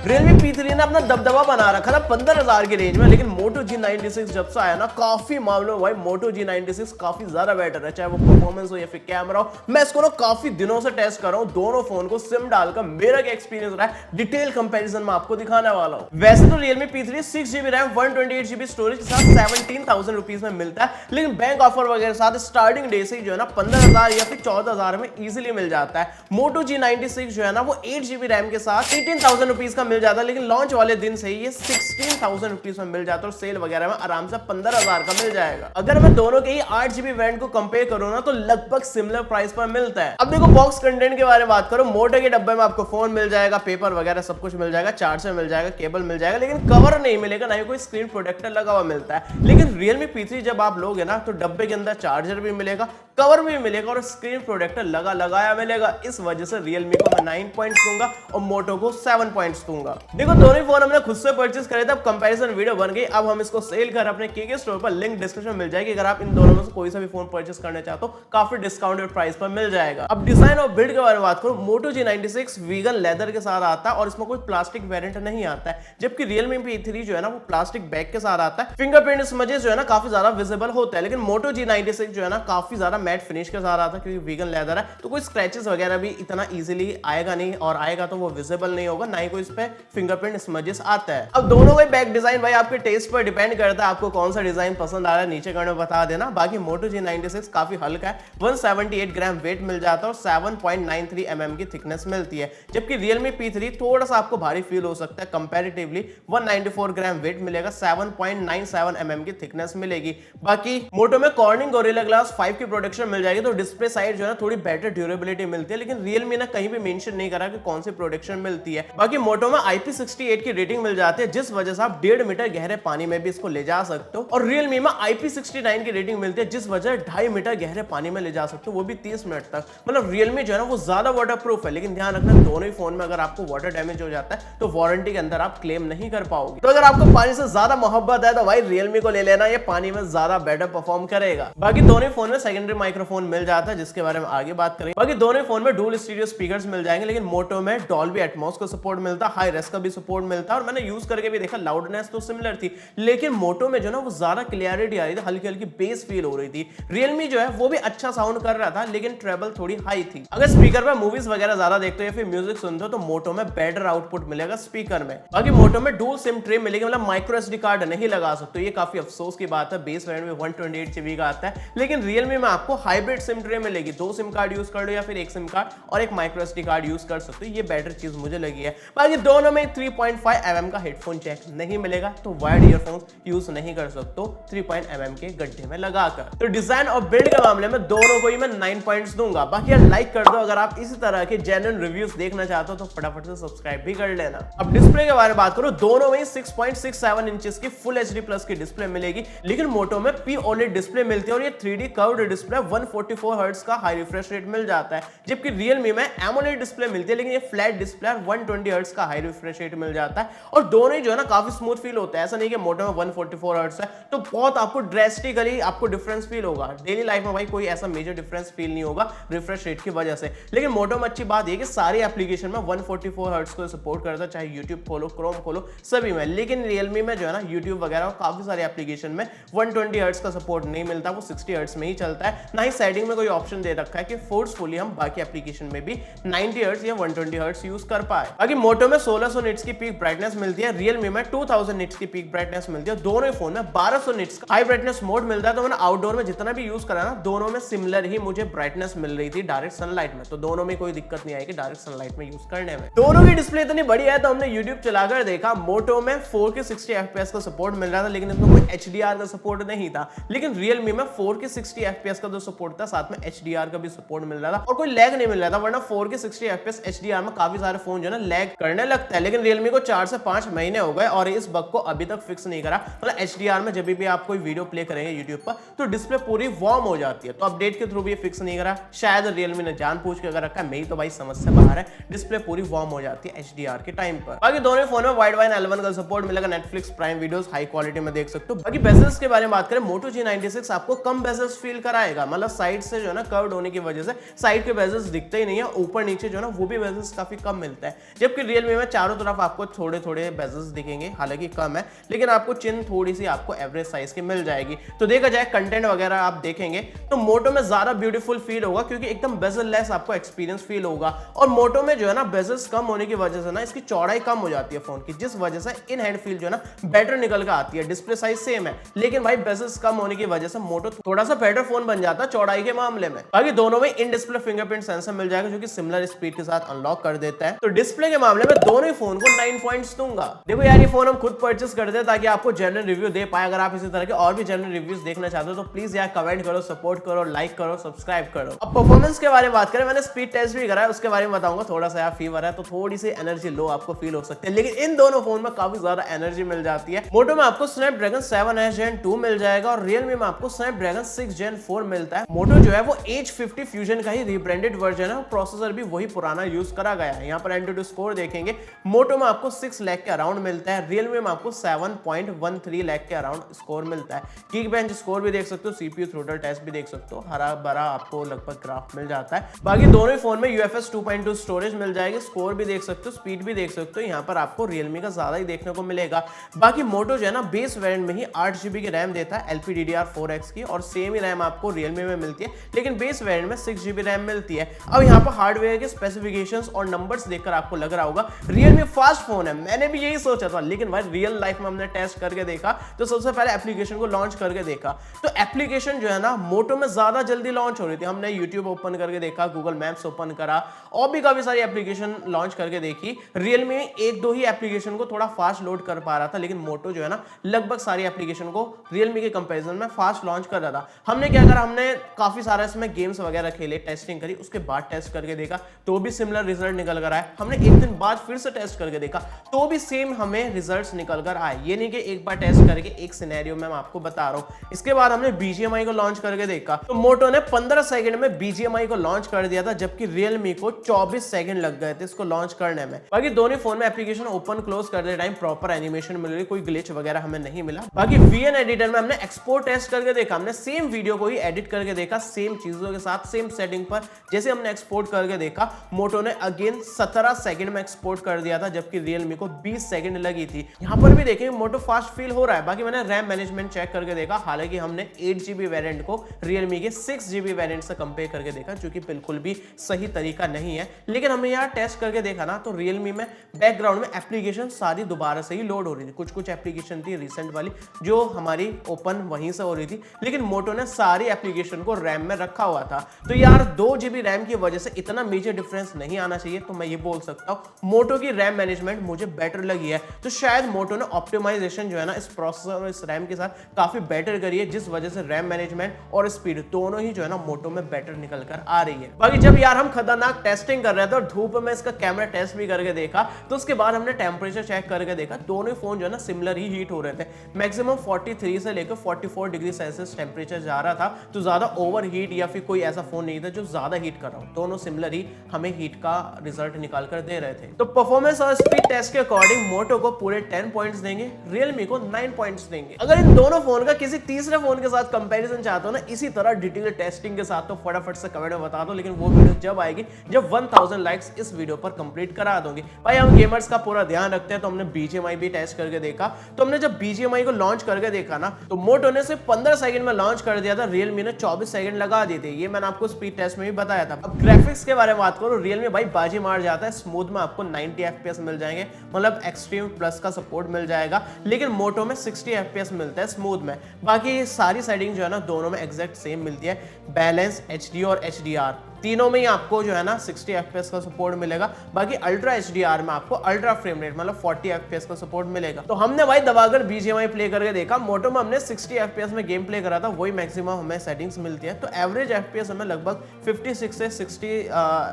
Realme P3 ने अपना दबदबा बना रखा था 15,000 की रेंज में, लेकिन Moto G96 जब से आया ना, काफी मामलों में भाई Moto G96 काफी ज्यादा बेटर है, चाहे वो परफॉर्मेंस हो या फिर कैमरा हो। मैं इसको ना काफी दिनों से टेस्ट कर रहा हूँ, दोनों फोन को सिम डालकर मेरा क्या एक्सपीरियंस रहा है डिटेल कंपैरिजन में आपको दिखाने वाला हूँ। वैसे तो Realme P3 6GB RAM 128GB storage के साथ 17,000 रुपीज में मिलता है, लेकिन बैंक ऑफर वगैरह साथ स्टार्टिंग डे से ही जो है ना 15,000 या फिर 14,000 में इजीली मिल जाता है। Moto G96 जो है ना वो 8GB रैम के साथ 18,000 रुपीज का मिल जाता है, लेकिन लॉन्च वाले दिन से ही ये 16,000 रुपीज में मिल जाता है और सेल वगैरह में आराम से 15,000 का मिल जाएगा। अगर मैं दोनों के ही 8GB वेरिएंट को कंपेयर करूं ना तो लगभग सिमिलर प्राइस पर मिलता है। अब देखो बॉक्स कंटेंट के बारे में बात करो, मोटो के डब्बे में आपको फोन मिल जाएगा, पेपर वगैरह सब कुछ मिल जाएगा, चार्जर मिल जाएगा, केबल मिल जाएगा, लेकिन कवर नहीं मिलेगा, ना ही कोई स्क्रीन प्रोटेक्टर लगा हुआ मिलता है। लेकिन Realme P3 जब आप लोगे ना तो डब्बे के अंदर चार्जर भी मिलेगा, कवर भी मिलेगा और स्क्रीन प्रोटेक्टर लगाया मिलेगा। इस वजह से Realme को मैं 9 पॉइंट्स दूंगा और मोटो को 7 पॉइंट्स दूंगा। देखो दोनों ही फोन हमने खुद से परचेस करे थे, अब कंपैरिजन वीडियो बन गई। अब हम इसको सेल कर अपने केके स्टोर पर, लिंक डिस्क्रिप्शन में मिल जाएगी। अगर आप इन दोनों में से कोई सा भी फोन परचेस करना चाहते हो काफी डिस्काउंटेड प्राइस पर मिल जाएगा। अब डिजाइन और बिल्ड के बारे में बात करूं, Moto G96 वीगन लेदर के साथ आता है और इसमें कोई प्लास्टिक वेरिएंट नहीं आता है, जबकि Realme P3 जो है ना वो प्लास्टिक बैग के साथ आता है। फिंगरप्रिंट स्मजेस जो है ना काफी ज्यादा विजिबल होता है, लेकिन Moto G96 जो है ना काफी ज्यादा मैट फिनिश के साथ आता है, क्योंकि वीगन लेदर है तो कोई स्क्रैचेस वगैरह भी इतना इजीली आएगा नहीं, और आएगा तो वो विजिबल नहीं होगा, ना ही कोई इस पे फिंगरप्रिंट स्मजेस आता है। अब दोनों का बैक डिजाइन भाई आपके टेस्ट पर डिपेंड करता है, आपको कौन सा डिजाइन पसंद आ रहा है नीचे कमेंट में बता देना। बाकी Moto G96 काफी हल्का है, 178 ग्राम वेट मिल जाता है और 7.93 mm की थिकनेस मिलती है, जबकि Realme P3 थोड़ा सा आपको भारी फील हो सकता है। कंपैरेटिवली 194 ग्राम वेट मिलेगा, 7.97 mm की थिकनेस मिलेगी। बाकी मोटो में Corning Gorilla Glass 5 की प्रोटेक्शन मिल जाएगी, तो डिस्प्ले साइड जो है ना थोड़ी बेटर ड्यूरेबिलिटी मिलती है, लेकिन Realme ने कहीं भी मेंशन नहीं करा कि कौन सी प्रोटेक्शन मिलती है। बाकी मोटो में IP68 की रेटिंग मिल जाती है, जिस वजह से आप 1.5 मीटर गहरे पानी में भी इसको ले जा सकते हो, और Realme में IP69 की रेटिंग मिलती है, जिस वजह 2.5 मीटर गहरे पानी में ले जा सकते हो, वो भी 30 मिनट तक। मतलब Realme जो है ना वो ज्यादा वाटरप्रूफ है, लेकिन ध्यान रखना दोनों ही फोन में अगर आपको वाटर डैमेज हो जाता है तो वारंटी के अंदर आप क्लेम नहीं कर पाओगे। तो अगर आपको पानी से ज्यादा मोहब्बत है तो भाई Realme को ले लेना, ये पानी में ज्यादा बेटर परफॉर्म करेगा। बाकी दोनों ही फोन में सेकेंडरी माइक्रोफोन मिल जाता है, जिसके बारे में आगे बात करेंगे। बाकी दोनों फोन में डुअल स्टीरियो स्पीकर्स मिल जाएंगे, लेकिन मोटो में डॉल्बी एटमॉस को सपोर्ट मिलता है, हाई रेस का भी सपोर्ट मिलता है, और मैंने यूज करके भी देखा लाउडनेस तो सिमिलर थी, लेकिन मोटो में जो ना वो ज्यादा क्लियरिटी आ रही थी, हल्की हल्की बेस फील हो रही थी। Realme जो है वो भी अच्छा साउंड कर रहा था, लेकिन ट्रेबल थोड़ी हाई थी। अगर स्पीकर पर मूवीज वगैरह ज्यादा देखते हो या फिर म्यूजिक सुनते हो तो मोटो में बेटर आउटपुट मिलेगा स्पीकर में। बाकी मोटो में डुअल सिम ट्रे मिलेगी, मतलब माइक्रो एसडी कार्ड नहीं लगा सकते, ये काफी अफसोस की बात है। बेस वेरिएंट में 128GB का आता है, लेकिन Realme में आपको हाइब्रिड सिम ट्रे मिलेगी, 2 सिम कार्ड यूज कर लो या फिर 1 सिम कार्ड और एक माइक्रो एसडी कार्ड यूज कर सकते हो, ये बेटर चीज मुझे लगी है। बाकी दोनों में 3.5 mm का हेडफोन जैक नहीं मिलेगा, तो वायर्ड ईयरफोन्स यूज नहीं कर सकते 3 mm के गड्ढे में लगाकर। तो डिजाइन और बिल्ड के मामले में दोनों को ही मैं 9 पॉइंट्स दूंगा। बाकी यार लाइक कर दो अगर आप इसी तरह के जेन्युइन रिव्यूज देखना चाहते हो, तो फटाफट से सब्सक्राइब भी कर लेना। अब डिस्प्ले के बारे में बात करो, दोनों में 6.67 इंचेस की फुल HD प्लस की डिस्प्ले मिलेगी, लेकिन मोटो में POLED डिस्प्ले मिलती है और ये 3D कर्व्ड डिस्प्ले 144 हर्ट्ज का हाई रिफ्रेश रेट मिल जाता है, जबकि Realme में AMOLED डिस्प्ले मिलती है, लेकिन ये फ्लैट डिस्प्ले 120 हर्ट्ज का हाई रिफ्रेश रेट मिल जाता है, और दोनों ही जो है ना काफी स्मूथ फील होता है। ऐसा नहीं कि मोटो में 144 हर्ट्ज है तो बहुत आपको ड्रेस्टिकली आपको डिफरेंस फील होगा। डेली लाइफ में भाई कोई ऐसा मेजर डिफरेंस फील नहीं होगा रिफ्रेश रेट की वजह से, लेकिन मोटो में अच्छी बात यह कि सारी एप्लीकेशन में 144 हर्ट्ज को सपोर्ट करता है, चाहे यूट्यूब खोलो, क्रोम खोलो, सभी में। लेकिन Realme में जो है ना यूट्यूब वगैरह काफी सारे एप्लीकेशन में 120 हर्ट्ज का सपोर्ट नहीं मिलता, वो 60 हर्ट्ज में ही चलता है। ना ही सेटिंग में कोई ऑप्शन दे रखा है कि फोर्सफुली हम बाकी एप्लीकेशन में भी 90 हर्ट्ज या 120 हर्ट्ज यूज कर पाए। बाकी मोटो में 1600 निट्स की पीक ब्राइटनेस मिलती है, Realme में 2000 निट्स की पीक ब्राइटनेस मिलती है, दोनों ही फोन में 1200 निट्स का हाई ब्राइटनेस मोड मिलता है। तो मैंने आउटडोर में जितना भी यूज करा ना, दोनों में सिमिलर ही मुझे ब्राइटनेस मिल रही थी डायरेक्ट सनलाइट में, तो दोनों में कोई दिक्कत नहीं आएगी डायरेक्ट सनलाइट में यूज करने में। दोनों की डिस्प्ले इतनी बड़ी है तो हमने यूट्यूब चलाकर देखा, मोटो में 4K 60 FPS का सपोर्ट मिल रहा था, लेकिन इसमें कोई HDR का सपोर्ट नहीं था। लेकिन Realme में 4K 60 FPS का जो सपोर्ट था, साथ में HDR का भी सपोर्ट मिल रहा था और कोई लैग नहीं मिल रहा था, वरना 4K 60 FPS HDR में काफी सारे फोन जो है ना लैग करने लगता है, लेकिन Realme को 4 से 5 महीने हो गए और इस बग को अभी तक फिक्स नहीं करा। मतलब HDR में जब भी आप कोई वीडियो प्ले करेंगे YouTube पर तो डिस्प्ले पूरी वार्म हो जाती है, तो अपडेट के थ्रू भी फिक्स नहीं करा, शायद Realme ने जानबूझ के अगर रखा है, मेरी तो भाई समझ से बाहर है, डिस्प्ले पूरी वार्म हो जाती है HDR के टाइम पर। बाकी दोनों फोन में वाइडवाइन L1 का सपोर्ट मिलेगा, Netflix prime videos high quality में देख सकते हो। बाकी बेजल्स के बारे में बात करें, Moto G96 आपको कम बेजल्स फील कराएगा, मतलब साइड से जो है ना कर्व्ड होने की वजह से साइड के बेजल्स दिखते ही नहीं है, ऊपर नीचे जो है ना वो भी बेजल्स काफी कम मिलता है। जबकि Realme में चारों तरफ आपको थोड़े थोड़े बेजल्स दिखेंगे, हालांकि कम है, लेकिन आपको चिन थोड़ी सी आपको एवरेज साइज की मिल जाएगी। तो देखा जाए कंटेंट वगैरह आप देखेंगे तो मोटो में ज्यादा ब्यूटीफुल फील होगा, क्योंकि एकदम बेजल लेस आपको एक्सपीरियंस फील होगा। और मोटो में जो है ना बेजल्स कम होने की वजह से ना इसकी चौड़ाई कम हो जाती है फोन की, जिस वजह से इन हैंड फील जो है ना बेटर निकल कर आती है। डिस्प्ले साइज सेम है, लेकिन भाई बेजल्स कम होने की वजह से मोटो थोड़ा सा बेटर फोन बन जाता है चौड़ाई के मामले में। बाकी दोनों में इन डिस्प्ले फिंगरप्रिंट सेंसर मिल जाएगा, जो कि सिमिलर स्पीड के साथ अनलॉक कर देता है। तो डिस्प्ले के मामले में दोनों ही फोन को 9 पॉइंट्स दूंगा। देखो यार, ये फोन हम खुद परचेस करते हैं ताकि आपको जनरल रिव्यू दे पाए। अगर आप इसी तरह के और भी जनरल रिव्यूज देखना चाहते हो तो प्लीज यार कमेंट करो, सपोर्ट करो, लाइक करो, सब्सक्राइब करो। अब परफॉर्मेंस के बारे में बात करें, मैंने स्पीड टेस्ट भी करा है, उसके बारे में बताऊंगा। थोड़ा सा यार फीवर है तो थोड़ी सी एनर्जी लो आपको फील हो सकती है, लेकिन इन दोनों फोन में काफी ज्यादा एनर्जी मिल जाती है। मोटो में आपको स्नैपड्रैगन 7S Gen 2 मिल जाएगा और Realme में आपको स्नैपड्रैगन 6 Gen 4 मिलता है। मोटो जो है वो H50 फ्यूजन का ही रीब्रांडेड वर्जन है, प्रोसेसर भी वही पुराना यूज करा गया है। यहाँ पर एंट्यूटू स्कोर देखेंगे, मोटो में आपको 6 लाख के अराउंड मिलता है, Realme में आपको 7.13 लाख के अराउंड स्कोर मिलता है। Geekbench स्कोर भी देख सकते हो, CPU थ्रोटल टेस्ट भी देख सकते हो, हरा भरा आपको लगभग ग्राफ मिल जाता है। बाकी दोनों ही फोन में UFS 2.2 स्टोरेज मिल जाएगी, स्कोर भी देख सकते हो, स्पीड भी देख सकते हो। यहाँ पर आपको Realme का ज्यादा ही देखने को मिलेगा। बाकी मोटो जो है ना बेस वेरिएंट में ही 8GB की रैम देता है LPDDR4X की, और सेम ही रैम आपको Realme में मिलती है, लेकिन बेस वेरिएंट में 6GB रैम मिलती है। अब यहाँ पर हार्डवेयर के स्पेसिफिकेशंस और नंबर्स देखकर आपको लग रहा होगा Realme फास्ट फोन है, मैंने भी यही सोचा था, लेकिन भाई रियल लाइफ में हमने टेस्ट करके देखा तो सबसे पहले एप्लीकेशन को लॉन्च करके देखा तो एप्लीकेशन जो है ना मोटो में ज्यादा जल्दी लॉन्च हो रही थी। हमने YouTube ओपन करके देखा, गूगल मैप्स ओपन करा, और भी काफी सारी एप्लीकेशन लॉन्च करके देखी। Realme एक दो ही एप्लीकेशन को थोड़ा फास्ट लोड कर पा रहा था, लेकिन मोटो जो है ना लगभग सारी एप्लीकेशन को Realme के कंपैरिजन में फास्ट लॉन्च कर रहा था। हमने क्या करा, हमने काफी सारा इसमें गेम्स वगैरह खेले, टेस्टिंग करी, उसके बाद टेस्ट करके देखा तो भी सिमिलर रिजल्ट निकल कर आए। हमने एक दिन बाद फिर से टेस्ट करके देखा तो भी सेम हमें रिजल्ट्स निकल कर आए। ये नहीं कि एक बार टेस्ट करके एक सिनेरियो में मैं आपको बता रहा हूं। इसके बाद हमने BGMI को लॉन्च करके देखा तो मोटो ने 15 सेकंड में BGMI को लॉन्च कर दिया था, जबकि Realme को 24 सेकंड लग गए थे इसको लॉन्च करने में। बाकी दोनों फोन में एप्लीकेशन ओपन क्लोज करते टाइम प्रॉपर एनिमेशन मिल रही, कोई ग्लिच वगैरह हमें नहीं मिला। बाकी VN एडिटर में हमने एक्सपोर्ट टेस्ट करके देखा, हमने सेम वीडियो को ही एडिट करके देखा, सेम चीजों के साथ सेम सेटिंग पर जैसे हमने एक्सपोर्ट करके देखा। मोटो ने अगेन 17 सेकंड में एक्सपोर्ट कर दिया था, जबकि Realme को 20 सेकंड लगी थी। यहाँ पर भी देखेंगे मोटो फास्ट फील हो रहा है। बाकी मैंने रैम मैनेजमेंट चेक करके देखा, हालांकि हमने 8GB वेरिएंट को Realme के 6GB वेरिएंट से कंपेयर करके देखा, जो कि बिल्कुल भी सही तरीका नहीं है। लेकिन हमने यहाँ टेस्ट करके देखा ना तो Realme में बैकग्राउंड में एप्लीकेशन सारी दोबारा से ही लोड हो रही थी। कुछ एप्लीकेशन थी रिसेंट वाली जो हमारी ओपन वहीं से हो रही थी, लेकिन मोटो ने सारी एप्लीकेशन को रैम में रखा हुआ था। तो यार 2GB रैम की वजह से इतना मेजर डिफरेंस नहीं आना चाहिए, तो मैं ये बोल सकता हूँ मोटो की रैम मैनेजमेंट मुझे बेटर लगी है। तो शायद मोटो ने ऑप्टिमाइजेशन जो है ना इस प्रोसेसर और इस रैम के साथ काफी बेटर करी है, जिस वजह से रैम मैनेजमेंट और स्पीड दोनों ही जो है ना मोटो में बेटर निकल कर आ रही है। बाकी जब यार हम खतरनाक टेस्टिंग कर रहे थे और धूप में इसका कैमरा टेस्ट भी करके देखा तो उसके बाद हमने टेम्परेचर चेक करके देखा, दोनों फोन जो है ना सिमिलर ही हीट हो रहे थे। मैक्सिमम 43 से लेकर 44 डिग्री सेल्सियस टेम्परेचर जा रहा था, तो ज्यादा ओवर हीट या फिर कोई ऐसा फोन नहीं था जो ज्यादा हीट कर रहा हो। दोनों सिमिलर ही हमें हीट का रिजल्ट निकाल कर दे रहे थे। तो परफॉर्मेंस और स्पीड टेस्ट के अकॉर्डिंग मोटो को पूरे 10 पॉइंट्स देंगे, Realme को 9 पॉइंट्स देंगे। अगर इन दोनों फोन का किसी तीसरे फोन के साथ कंपैरिजन चाहते हो ना इसी तरह डिटेल टेस्टिंग के साथ, तो फटाफट से कमेंट में बता दो। लेकिन वो वीडियो जब आएगी जब 1000 लाइक्स इस वीडियो पर कंप्लीट करा दूंगी। भाई हम गेमर्स का पूरा ध्यान रखते हैं, तो हमने BGMI भी टेस्ट करके देखा। तो हमने जब BGMI को लॉन्च करके देखा ना तो मोटो ने सिर्फ 15 सेकंड में लॉन्च कर दिया था, Realme ने 24 सेकंड लगा दिए थे। ये मैंने आपको स्पीड टेस्ट में भी बताया था। अब ग्राफिक्स के बारे में बात करो, Realme भाई बाजी मार जाता है। स्मूथ में आपको 90 FPS मिल जाएंगे, मतलब एक्सट्रीम प्लस का सपोर्ट मिल जाएगा, लेकिन मोटो में 60 FPS मिलता है स्मूथ में। बाकी सारी सेटिंग जो है ना दोनों में एग्जैक्ट सेम मिलती है। बैलेंस, HD और HDR तीनों में ही आपको जो है ना 60 FPS का सपोर्ट मिलेगा। बाकी अल्ट्रा HDR में आपको अल्ट्रा फ्रेम रेट मतलब 40 FPS का सपोर्ट मिलेगा। तो हमने भाई दबाकर BGMI प्ले करके देखा। मोटो में हमने 60 FPS में गेम प्ले करा था, वही मैक्सिमम हमें सेटिंग्स मिलती है। तो एवरेज FPS हमें लगभग 56 से 60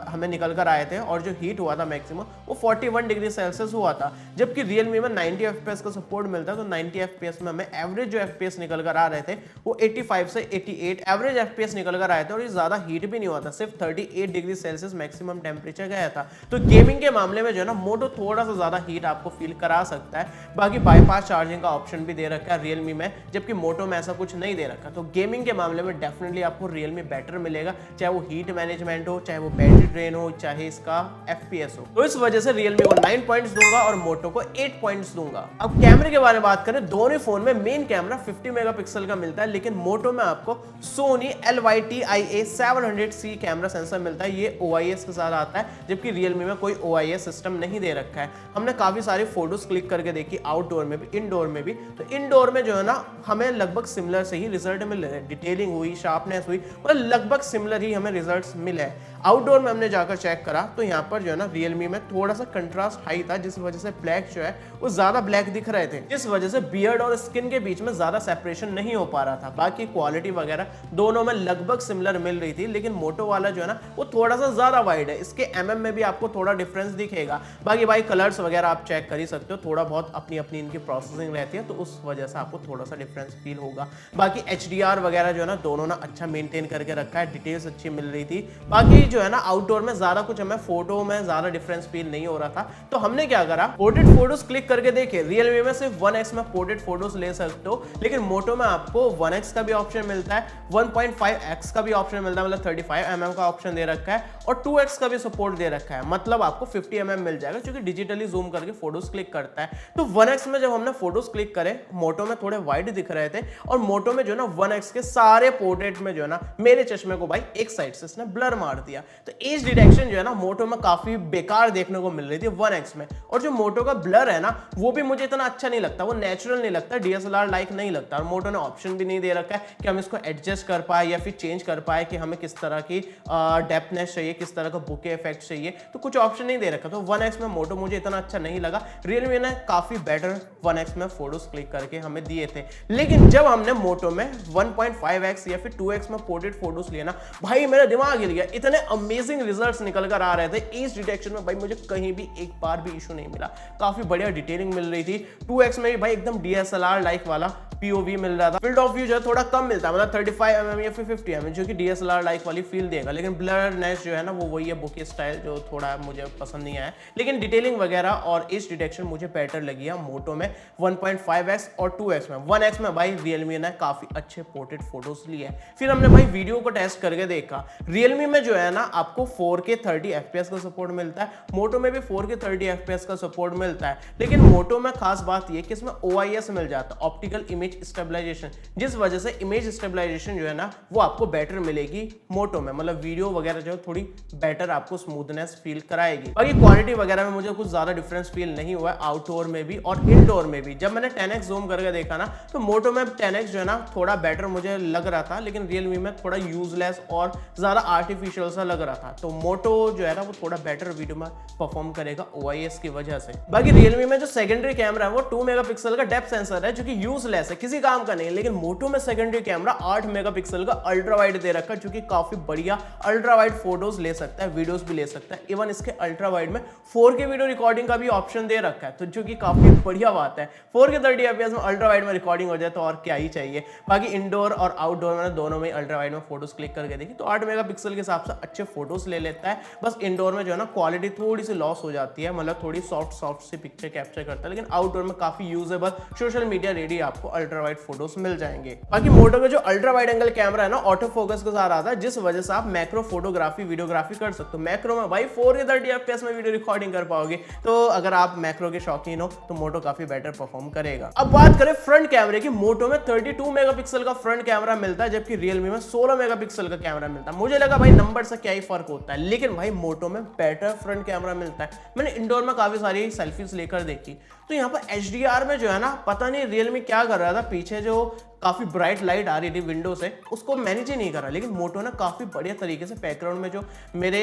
हमें निकल कर आए थे, और जो हीट हुआ था मैक्सिमम वो 41 डिग्री सेल्सियस हुआ था। जबकि Realme में 90 FPS का सपोर्ट मिलता है, तो 90 FPS में हमें एवरेज जो FPS निकल कर आ रहे थे वो 85 से 88 एवरेज FPS निकल कर आए थे, और ये ज्यादा हीट भी नहीं हुआ था, सिर्फ सिर्फ 38 डिग्री सेल्सियस मैक्सिमम टेम्परेचर गया था। तो गेमिंग के मामले में जो है ना मोटो थोड़ा सा ज्यादा हीट आपको फील करा सकता है। बाकी बाईपास चार्जिंग का ऑप्शन भी दे रखा है रियलमी में, जबकि मोटो में ऐसा कुछ नहीं दे रखा। तो गेमिंग के मामले में डेफिनेटली आपको रियलमी बेटर मिलेगा, चाहे वो हीट मैनेजमेंट हो, चाहे वो बैटरी ड्रेन हो, चाहे इसका FPS हो। तो इस वजह से रियलमी को 9 पॉइंट्स दूंगा और मोटो को 8 पॉइंट्स दूंगा। अब कैमरे के बारे में बात करें, दोनों फोन में मेन कैमरा 50 मेगापिक्सल का मिलता है, लेकिन मोटो में आपको Soni LYTIA 700C camera sensor मिलता है। ये OIS के साथ आता है, जबकि रियलमी में कोई OIS सिस्टम नहीं दे रखा है। हमने काफी सारी फोटोज क्लिक करके देखी, आउटडोर में भी इंडोर में भी। तो इंडोर में जो है ना हमें लगभग सिमिलर से ही रिजल्ट मिल रहे हैं, डिटेलिंग हुई, शार्पनेस हुई, मतलब लगभग सिमिलर ही हमें रिजल्ट्स मिले हैं। आउटडोर में हमने जाकर चेक करा तो यहाँ पर जो है ना रियलमी में थोड़ा सा कंट्रास्ट हाई था, जिस वजह से ब्लैक जो है वो ज्यादा ब्लैक दिख रहे थे, जिस वजह से बियर्ड और स्किन के बीच में ज्यादा सेपरेशन नहीं हो पा रहा था। बाकी क्वालिटी वगैरह दोनों में लगभग सिमिलर मिल रही थी, लेकिन मोटो वाला जो है ना वो थोड़ा सा ज्यादा वाइड है। इसके MM में भी आपको थोड़ा डिफरेंस दिखेगा। बाकी भाई कलर्स वगैरह आप चेक कर ही सकते हो, थोड़ा बहुत अपनी अपनी इनकी प्रोसेसिंग रहती है, तो उस वजह से आपको थोड़ा सा डिफरेंस फील होगा। बाकी HDR वगैरह जो है ना दोनों ना अच्छा मेंटेन करके रखा है, डिटेल्स अच्छी मिल रही थी। बाकी जो है ना आउटडोर में ज्यादा कुछ हमें फोटो में ज्यादा डिफरेंस फील नहीं हो रहा था। तो हमने क्या करा, पोर्ट्रेट फोटोज क्लिक करके देखे। रियलमी में सिर्फ 1x में पोर्ट्रेट फोटोज ले सकते हो, लेकिन मोटो में आपको 1x का भी ऑप्शन मिलता है, 1.5x का भी ऑप्शन मिलता है, मतलब 35mm का ऑप्शन दे रखा है, और 2x का भी सपोर्ट दे रखा है, मतलब आपको 50mm मिल जाएगा, क्योंकि डिजिटली जूम करके फोटोज क्लिक करता है। तो 1x में जब हमने फोटोज क्लिक करे, मोटो में थोड़े वाइड दिख रहे थे, और मोटो में जो है ना 1x के सारे पोर्ट्रेट में जो है ना मेरे चश्मे को भाई एक साइड से इसने ब्लर मार दिया। तो एज डिटेक्शन जो है ना मोटो में काफी बेकार देखने को मिल रही थी 1x में। और जो मोटो का ब्लर है ना वो भी मुझे इतना अच्छा नहीं लगता, वो नेचुरल नहीं लगता, DSLR लाइक नहीं लगता। और मोटो ने ऑप्शन भी नहीं दे रखा है कि हम इसको एडजस्ट कर पाए या फिर चेंज कर पाए कि हमें किस तरह की डेप्थनेस चाहिए, किस तरह का बुके इफेक्ट चाहिए, तो कुछ ऑप्शन नहीं दे रखा। तो 1x में मोटो मुझे इतना अच्छा नहीं लगा। रियलमी ने काफी बेटर 1x में फोटोज क्लिक करके हमें दिए थे, लेकिन जब हमने मोटो में 1.5x या फिर 2x में पोर्ट्रेट फोटोज लिए ना, भाई मेरा दिमाग हिल गया। इतने अमेजिंग रिजल्ट्स निकल कर आ रहे थे। एज डिटेक्शन में भाई मुझे कहीं भी एक बार भी इशू नहीं मिला, काफी बढ़िया डिटेलिंग मिल रही थी। 2x में भी भाई एकदम DSLR लाइक वाला POV मिल रहा था। फील्ड ऑफ व्यू जो है थोड़ा कम मिलता है, मतलब 35mm या फिर 50mm, जो कि DSLR लाइक वाली फील देगा, लेकिन ब्लरनेस जो है ना वो वही है, बुके स्टाइल जो थोड़ा मुझे पसंद नहीं आया। लेकिन डिटेलिंग वगैरह और एज डिटेक्शन मुझे बेटर लगी है मोटो में 1.5x और 2x में। 1x में भाई रियलमी ने काफी अच्छे पोर्ट्रेट फोटोज लिए। फिर हमने भाई वीडियो को टेस्ट करके देखा। रियलमी में जो है ना आपको 4K 30 FPS का सपोर्ट मिलता है, मोटो में भी 4K 30 FPS का सपोर्ट मिलता है, लेकिन मोटो में खास बात यह कि इसमें OIS मिल जाता है, ऑप्टिकल इमेज स्टेबलाइजेशन, जिस वजह से इमेज स्टेबलाइजेशन जो है ना वो आपको बेटर मिलेगी मोटो में, मतलब वीडियो वगैरह जो थोड़ी बेटर आपको स्मूथनेस फील कराएगी। बाकी क्वालिटी वगैरह में मुझे कुछ ज्यादा डिफरेंस फील नहीं हुआ है, आउटडोर में भी और इनडोर में भी। जब मैंने 10x जूम करके देखा ना तो मोटो में 10x जो है ना थोड़ा बेटर मुझे लग रहा था, लेकिन रियलमी में थोड़ा यूजलेस और ज्यादा आर्टिफिशियल सा लग रहा था। तो मोटो जो है ना वो थोड़ा बेटर वीडियो में परफॉर्म करेगा OIS की वजह से। बाकी रियलमी में जो सेकेंडरी कैमरा है वो 2 मेगापिक्सल का डेप्थ सेंसर है, जो कि यूजलेस है, किसी काम का नहीं। लेकिन मोटो में सेकेंडरी कैमरा 8 मेगापिक्सल का अल्ट्रा वाइड दे रखा है, जो कि काफी बढ़िया अल्ट्रा वाइड फोटोज ले सकता है, वीडियोस भी ले सकता है। इवन इसके अल्ट्रा वाइड में 4K वीडियो रिकॉर्डिंग का भी ऑप्शन दे रखा है, तो जो कि काफी बढ़िया बात है। 4K 30 FPS में अल्ट्रा वाइड में रिकॉर्डिंग हो जाए तो और क्या ही चाहिए। बाकी इंडोर और आउटडोर में दोनों में अल्ट्रा वाइड में फोटोज क्लिक करके देखी तो 8 मेगापिक्सल के हिसाब से अच्छे फोटोज ले लेता है। बस इंडोर में जो है ना क्वालिटी थोड़ी सी लॉस हो जाती है, मतलब थोड़ी सॉफ्ट सी पिक्चर कैप्चर करता है, लेकिन आउटडोर में काफी यूजेबल सोशल मीडिया रेडी आपको अल्ट्रा वाइड फोटोज मिल जाएंगे। बाकी मोटो का जो अल्ट्रा वाइड एंगल कैमरा है ना ऑटो फोकस के साथ आता है, जिस वजह से आप मैक्रो फोटोग्राफी वीडियोग्राफी कर सकते हो। मैक्रो में भाई 4K 30 FPS में वीडियो रिकॉर्डिंग कर पाओगे, तो अगर आप मैक्रो के शौकीन हो तो मोटो काफी बेटर परफॉर्म करेगा। अब बात करें फ्रंट कैमरे की, मोटो में 32 मेगापिक्सल का फ्रंट कैमरा मिलता है, जबकि रियलमी में 16 मेगापिक्सल का कैमरा मिलता है। मुझे लगा भाई नंबर से क्या ही फर्क होता है, लेकिन भाई मोटो में बेटर फ्रंट कैमरा मिलता है। मैंने इंडोर में काफी सारी सेल्फीज लेकर देखी, तो यहाँ पर HDR में जो है ना पता नहीं रियलमी क्या कर रहा था, पीछे जो काफी ब्राइट लाइट आ रही थी विंडो से उसको मैनेज ही नहीं करा, लेकिन मोटो ने काफी बढ़िया तरीके से बैकग्राउंड में जो मेरे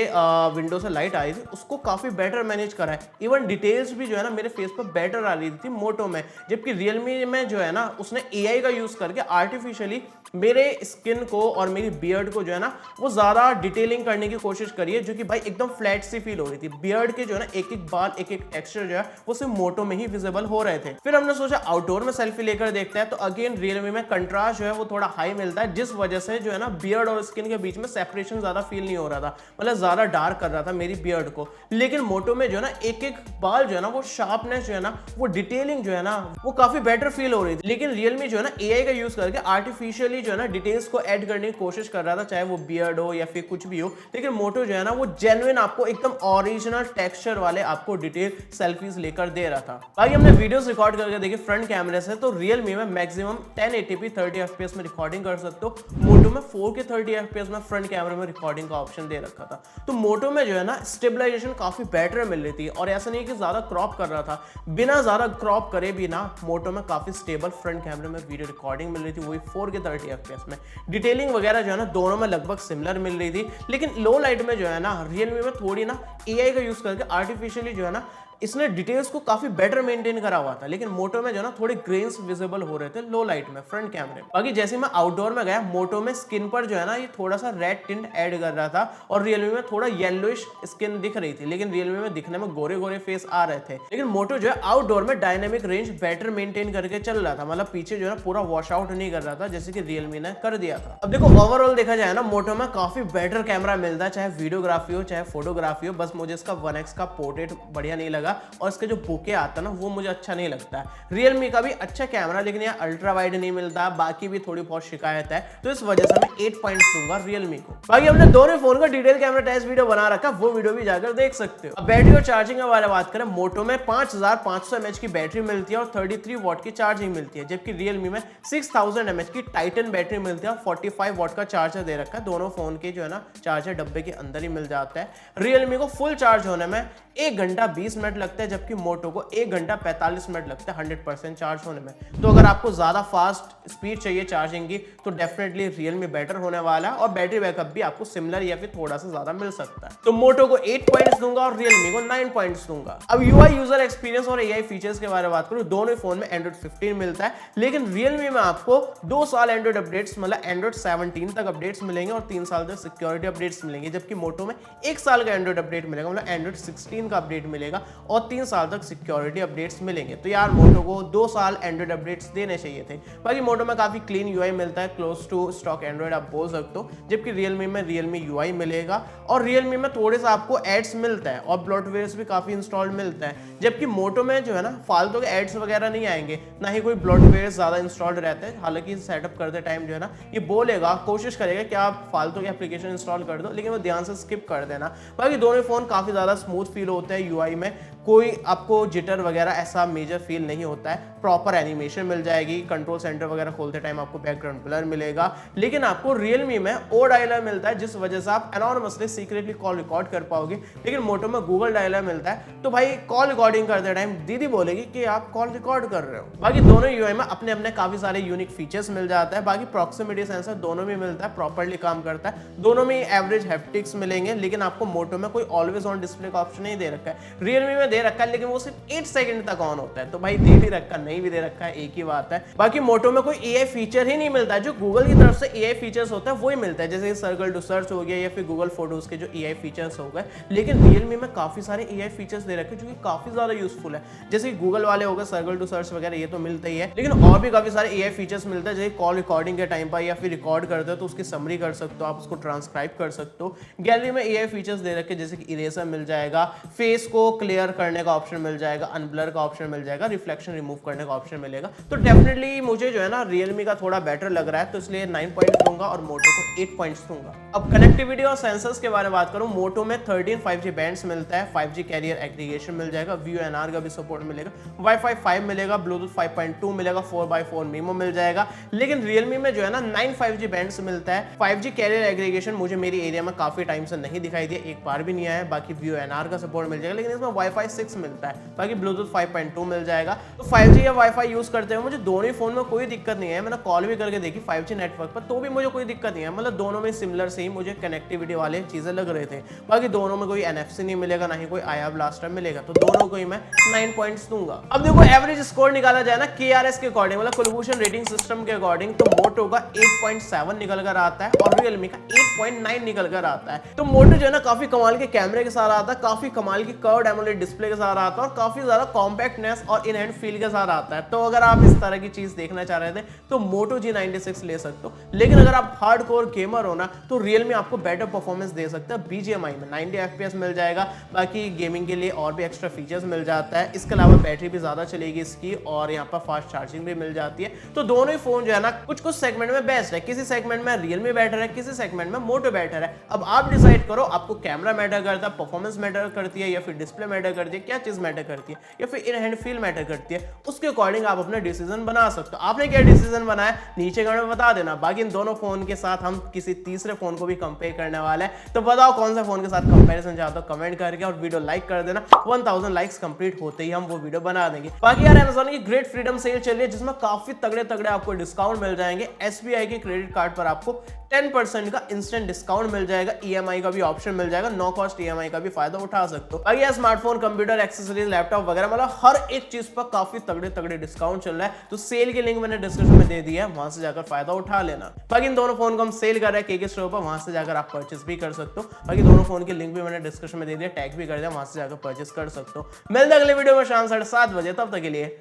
विंडो से लाइट आ रही थी उसको काफी बेटर मैनेज करा है। इवन डिटेल्स भी जो है ना मेरे फेस पर बेटर आ रही थी मोटो में, जबकि रियलमी में जो है ना उसने AI का यूज करके आर्टिफिशियली मेरे स्किन को और मेरी बियर्ड को जो है ना वो ज्यादा डिटेलिंग करने की कोशिश करी है, जो कि भाई एकदम फ्लैट सी फील हो रही थी। बियर्ड के जो है ना एक एक बाल एक एक टेक्सचर जो है वो सिर्फ मोटो में ही विजिबल हो रहे थे। फिर हमने सोचा आउटडोर में सेल्फी लेकर देखते हैं, तो अगेन रियलमी में कंट्रास्ट जो है वो थोड़ा हाई मिलता है, जिस वजह से जो है ना बियर्ड और स्किन के बीच में सेपरेशन ज्यादा फील नहीं हो रहा था, मतलब ज्यादा डार्क कर रहा था मेरी बियर्ड को। लेकिन मोटो में जो है ना एक एक बाल जो है ना वो शार्पनेस जो है ना वो डिटेलिंग जो है ना वो काफी बेटर फील हो रही थी। लेकिन रियलमी जो है ना एआई का यूज करके आर्टिफिशियली जो है ना डिटेल्स को ऐड करने की कोशिश कर रहा था, चाहे वो बियर्ड हो या फिर कुछ भी हो। लेकिन मोटो जो है ना वो जेन्युइन आपको एकदम ओरिजिनल टेक्सचर वाले आपको डिटेल सेल्फीज लेकर दे रहा था। बाकी हमने वीडियोस रिकॉर्ड करके देखिए फ्रंट कैमरे से, तो रियलमी में मैक्सिमम 1080p 30 fps में रिकॉर्डिंग कर सकते हो। मोटो में 4K 30 fps में फ्रंट कैमरे में रिकॉर्डिंग का ऑप्शन दे रखा था। तो मोटो में जो है ना स्टेबलाइजेशन काफी बेटर मिल रही थी, और ऐसा नहीं कि ज्यादा क्रॉप कर रहा था, बिना ज्यादा क्रॉप करे भी ना मोटो में काफी स्टेबल फ्रंट कैमरे में वीडियो रिकॉर्डिंग मिल रही थी, वही 4K 30 fps में। डिटेलिंग वगैरह जो है ना दोनों में लगभग सिमिलर मिल रही थी। लेकिन लो लाइट में जो है ना रियलमी में थोड़ी ना एआई का यूज करके आर्टिफिशियली जो है ना इसने डिटेल्स को काफी बेटर मेंटेन करा हुआ था। लेकिन मोटो में जो ना थोड़े ग्रेन्स विजिबल हो रहे थे लो लाइट में फ्रंट कैमरे में। बाकी जैसे मैं आउटडोर में गया, मोटो में स्किन पर जो है ना ये थोड़ा सा रेड टिंट ऐड कर रहा था, और रियलमी में थोड़ा येलोइश स्किन दिख रही थी, लेकिन रियलमी में दिखने में गोरे गोरे फेस आ रहे थे। लेकिन मोटो जो है आउटडोर में डायनेमिक रेंज बेटर मेंटेन करके चल रहा था, मतलब पीछे जो है पूरा वॉश आउट नहीं कर रहा था जैसे कि रियलमी ने कर दिया था। अब देखो ओवरऑल देखा जाए ना मोटो में काफी बेटर कैमरा मिलता है, चाहे वीडियोग्राफी हो चाहे फोटोग्राफी हो। बस मुझे इसका 1x का पोर्ट्रेट बढ़िया नहीं लगा, और इसके जो बुके आता ना वो मुझे अच्छा नहीं लगता है। रियलमी का भी अच्छा कैमरा, लेकिन यहाँ अल्ट्रा वाइड नहीं मिलता, बाकी भी थोड़ी बहुत शिकायत है, तो इस वजह से मैं 8 पॉइंट्स दूंगा रियलमी को। बाकी हमने दोनों फोन का डिटेल कैमरा टेस्ट वीडियो बना रखा, वो वीडियो भी जाकर देख सकते हो। अब बैटरी और चार्जिंग के बारे में बात करें, मोटो में 5500 mAh की बैटरी मिलती है और 33 वॉट की चार्जिंग मिलती है, जबकि रियलमी में 6000 mAh की टाइटन बैटरी मिलती है और 45 वॉट का चार्जर दे रखा है। दोनों फोन के जो है ना चार्जर डब्बे के अंदर ही मिल जाता है। रियलमी को फुल चार्ज होने में 1 घंटा 20 मिनट लगता है, जबकि मोटो को 1 घंटा 45 मिनट लगता है 100% चार्ज होने में। तो अगर आपको ज्यादा फास्ट स्पीड चाहिए चार्जिंग की, तो डेफिनेटली रियलमी बेटर होने वाला है, और बैटरी बैकअप भी आपको सिमिलर या फिर थोड़ा सा ज्यादा मिल सकता है। तो मोटो को 8 पॉइंट्स दूंगा और रियलमी को 9 पॉइंट्स दूंगा। अब यूआई यूजर एक्सपीरियंस और एआई फीचर्स के बारे में बात करूं, दोनों फोन में एंड्रॉइड 15 मिलता है, लेकिन रियलमी में आपको 2 साल एंड्रॉइड अपडेट्स, मतलब एंड्रॉइड 17 तक अपडेट्स मिलेंगे और 3 साल तक सिक्योरिटी अपडेट्स मिलेंगे, जबकि मोटो में 1 साल का एंड्रॉइड अपडेट मिलेगा, मतलब एंड्रॉइड 16 का अपडेट मिलेगा और 3 साल तक सिक्योरिटी अपडेट्स मिलेंगे। तो यार मोटो को 2 साल एंड्रॉइड अपडेट्स देने चाहिए थे। बाकी मोटो में काफी क्लीन यूआई मिलता है, क्लोज टू स्टॉक एंड्रॉइड आप बोल सकते हो, जबकि रियलमी में रियलमी यूआई मिलेगा, और रियलमी में थोड़े सा आपको एड्स मिलता है और ब्लॉटवेयर्स भी काफी इंस्टॉल्ड मिलता है, जबकि मोटो में जो है ना फालतू के एड्स वगैरह नहीं आएंगे, ना ही कोई ब्लॉटवेयर्स ज्यादा इंस्टॉल्ड रहते हैं। हालांकि सेटअप करते टाइम जो है ना ये बोलेगा, कोशिश करेगा कि आप फालतू के एप्लीकेशन इंस्टॉल कर दो, लेकिन वो ध्यान से स्किप कर देना। बाकी दोनों फोन काफी ज्यादा स्मूथ फील होते हैं यूआई में, कोई आपको जिटर वगैरह ऐसा मेजर फील नहीं होता है। प्रॉपर एनिमेशन मिल जाएगी, कंट्रोल सेंटर वगैरह खोलते टाइम आपको बैकग्राउंड ब्लर मिलेगा, लेकिन आपको रियलमी में ओ डायलर मिलता है, जिस वजह से आप एनॉनिमसली सीक्रेटली कॉल रिकॉर्ड कर पाओगे। लेकिन मोटो में गूगल डायलर मिलता है, तो भाई कॉल रिकॉर्डिंग करते टाइम दीदी बोलेगी कि आप कॉल रिकॉर्ड कर रहे हो। बाकी दोनों यूआई में अपने अपने काफी सारे यूनिक फीचर्स मिल जाता है। बाकी प्रॉक्सिमिटी सेंसर दोनों में मिलता है, प्रॉपर्ली काम करता है, दोनों में एवरेज हैप्टिक्स मिलेंगे। लेकिन आपको मोटो में कोई ऑलवेज ऑन डिस्प्ले का ऑप्शन नहीं दे रखा है, रियलमी में दे रखा है, लेकिन वो 8 सेकंड तक ऑन होता है। तो भाई दे भी रखा नहीं भी दे रखा है, एक ही बात है। बाकी मोटो में कोई एआई फीचर ही नहीं मिलता है, जो गूगल की तरफ से एआई फीचर्स होता है वही मिलता है, जैसे सर्कल टू सर्च हो गया या फिर गूगल फोटोज के जो एआई फीचर्स हो गए। लेकिन रियलमी में काफी सारे एआई फीचर्स दे रखे जो कि काफी ज्यादा यूजफुल है, जैसे गूगल वाले हो गए सर्कल टू सर्च वगैरह, ये तो मिलता ही है, लेकिन और भी काफी सारे एआई फीचर्स मिलते हैं, जैसे कॉल रिकॉर्डिंग के टाइम पर या फिर रिकॉर्ड करते हो तो उसकी समरी कर सकते हो, आप उसको ट्रांसक्राइब कर सकते हो। गैलरी में एआई फीचर्स दे रखे जैसे कि इरेजर मिल जाएगा, फेस को क्लियर करने का ऑप्शन मिल जाएगा, अनब्लर का ऑप्शन मिल जाएगा, रिफ्लेक्शन रिमूव करने का ऑप्शन मिलेगा। तो डेफिनेटली मुझे जो है ना रियलमी का थोड़ा बेटर लग रहा है, तो इसलिए 9 पॉइंट्स दूंगा और मोटो को 8 पॉइंट्स दूंगा। अब कनेक्टिविटी और सेंसर्स के बारे में बात करूं, मोटो में 13 5G बैंड्स मिलता है, 5G कैरियर एग्रीगेशन मिल जाएगा, VoNR का भी सपोर्ट मिलेगा, वाईफाई 5 मिलेगा, ब्लूटूथ 5.2 मिलेगा, 4x4 मीमो मिल जाएगा। लेकिन रियलमी में जो है ना 9 5G बैंड्स मिलता है। 5G कैरियर एग्रीगेशन मुझे मेरी एरिया में काफी टाइम से नहीं दिखाई दिया, एक बार भी नहीं आया। बाकी VoNR का सपोर्ट मिल जाएगा, लेकिन इसमें वाईफाई 6 मिलता है, बाकी ब्लूटूथ 5.2 मिल जाएगा। तो 5G या वाईफाई यूज करते हुए मुझे दोनों ही फोन में कोई दिक्कत नहीं है, मैंने कॉल भी करके देखी 5G नेटवर्क पर, तो भी मुझे मुझे कोई दिक्कत नहीं है, मतलब दोनों में सिमिलर से ही मुझे कनेक्टिविटी वाले चीजें लग रहे थे। बाकी दोनों में कोई NFC नहीं मिलेगा, ना ही कोई IR ब्लास्टर मिलेगा, तो दोनों को ही मैं 9 पॉइंट्स दूंगा। अब देखो एवरेज स्कोर निकाला जाए ना KRS के अकॉर्डिंग, मतलब कोलिशन रेटिंग सिस्टम के अकॉर्डिंग, तो मोटो का 8.7 निकल कर आता है और रियलमी का 8.9 निकल कर आता है। तो मोटो जो है ना काफी कमाल के कैमरे के साथ आता है, काफी कमाल की कर्व्ड एमोलेड डिस्प्ले के साथ आता है और काफी ज्यादा कॉम्पैक्टनेस और इन हैंड फील के साथ आता है। तो अगर आप इस तरह की चीज देखना चाह रहे थे तो मोटो G96 ले सकते हो, लेकिन अगर आप हार्डकोर गेमर हो ना तो रियलमी आपको बेटर परफॉर्मेंस दे सकता है। BGMI में 90 FPS मिल जाएगा, बाकी गेमिंग के लिए और भी एक्स्ट्रा फीचर्स मिल जाता है। इसके अलावा बैटरी भी ज्यादा चलेगी इसकी और यहाँ पर फास्ट चार्जिंग भी मिल जाती है। तो दोनों ही फोन जो है ना कुछ कुछ सेगमेंट में बेस्ट है, किसी सेगमेंट में रियलमी बेटर है, किसी सेगमेंट में मोटो बेटर है। अब आप डिसाइड करो आपको कैमरा मैटर करता है, परफॉर्मेंस मैटर करती है, या फिर डिस्प्ले मैटर करती है, क्या चीज मैटर करती है, या फिर इन हैंड फील मैटर करती है। उसके अकॉर्डिंग आप अपना डिसीजन बना सकते हो। आपने क्या डिसीजन बनाया नीचे कमेंट में बता देना। बाकी इन दोनों फोन के साथ हम किसी तीसरे फोन को भी कंपेयर करने वाले हैं, तो बताओ कौन सा फोन के साथ कंपैरिजन चाहते हो कमेंट करके, और वीडियो लाइक कर देना। 1000 लाइक्स कंप्लीट होते ही हम वो वीडियो बना देंगे। बाकी यार Amazon की ग्रेट फ्रीडम सेल चल रही है जिसमें काफी तगड़े तगड़े आपको डिस्काउंट मिल जाएंगे। SBI के क्रेडिट कार्ड पर आपको 10% का इंस्टेंट डिस्काउंट मिल जाएगा, EMI का भी ऑप्शन मिल जाएगा, नो कॉस्ट EMI का भी फायदा उठा सकते हो। बाकी स्मार्टफोन, कंप्यूटर, एक्सेसरीज, लैपटॉप वगैरह, मतलब हर एक चीज पर काफी तगड़े तगड़े डिस्काउंट चल रहा है। तो सेल की लिंक मैंने डिस्क्रिप्शन में दे दी है, वहां से जाकर फायदा उठा लेना। बाकी इन दोनों फोन को हम सेल कर रहे हैं KK स्टोर पर, वहां से जाकर आप परचेस भी कर सकते हो। बाकी दोनों फोन की लिंक भी मैंने डिस्क्रिप्शन में दे दिया, टैग भी कर दिया, वहां से जाकर परचेस कर सकते हो। मिलते हैं अगले वीडियो में शाम 7:30 बजे, तब तक के लिए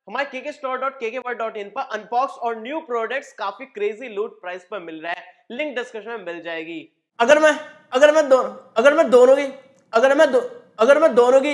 हमारे kkstore.kkworld.in पर अनबॉक्स और न्यू प्रोडक्ट्स काफी क्रेजी लूट प्राइस पर मिल रहा है, लिंक डिस्क्रिप्शन में मिल जाएगी। अगर मैं दोनों की